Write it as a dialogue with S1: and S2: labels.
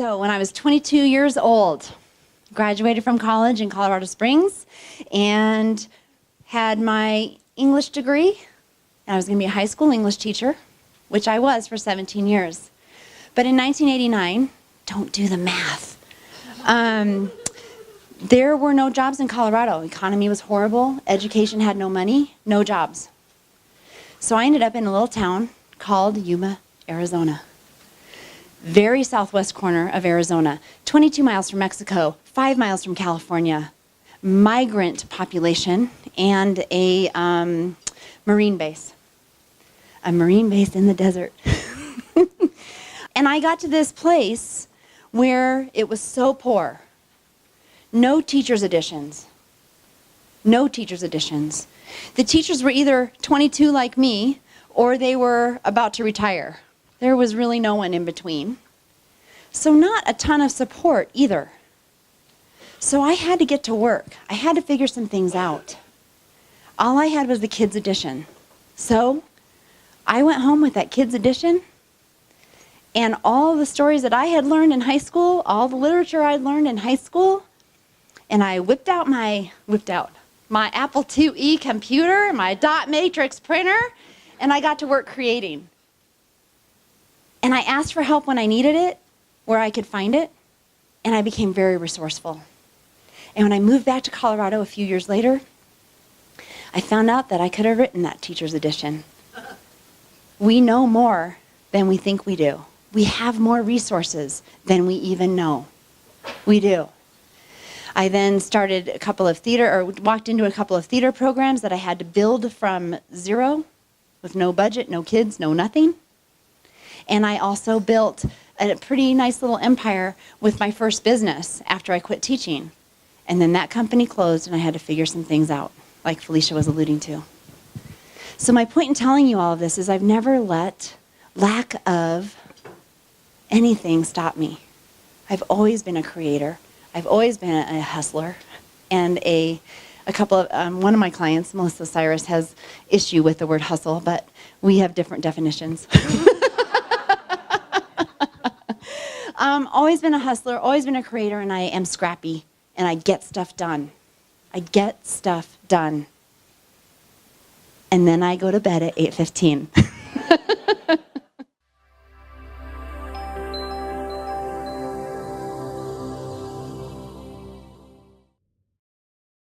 S1: So when I was 22 years old, graduated from college in Colorado Springs and had my English degree. I was going to be a high school English teacher, which I was for 17 years. But in 1989, don't do the math, there were no jobs in Colorado. The economy was horrible. Education had no money, no jobs. So I ended up in a little town called Yuma, Arizona. Very southwest corner of Arizona, 22 miles from Mexico, 5 miles from California, migrant population, and a Marine base. A Marine base in the desert. And I got to this place where it was so poor. No teacher's editions. No teacher's editions. The teachers were either 22 like me, or they were about to retire. There was really no one in between. So not a ton of support either. So I had to get to work. I had to figure some things out. All I had was the kids' edition. So I went home with that kids' edition, and all the stories that I had learned in high school, all the literature I'd learned in high school, and I whipped out my Apple IIe computer, my dot matrix printer, and I got to work creating. And I asked for help when I needed it, where I could find it, and I became very resourceful. And when I moved back to Colorado a few years later, I found out that I could have written that teacher's edition. We know more than we think we do. We have more resources than we even know. We do. I then started walked into a couple of theater programs that I had to build from zero, with no budget, no kids, no nothing. And I also built a pretty nice little empire with my first business after I quit teaching. And then that company closed and I had to figure some things out, like Felicia was alluding to. So my point in telling you all of this is I've never let lack of anything stop me. I've always been a creator. I've always been a hustler. And one of my clients, Melissa Cyrus, has issue with the word hustle, but we have different definitions. Always been a hustler, always been a creator, and I am scrappy, and I get stuff done. I get stuff done. And then I go to bed at 8:15.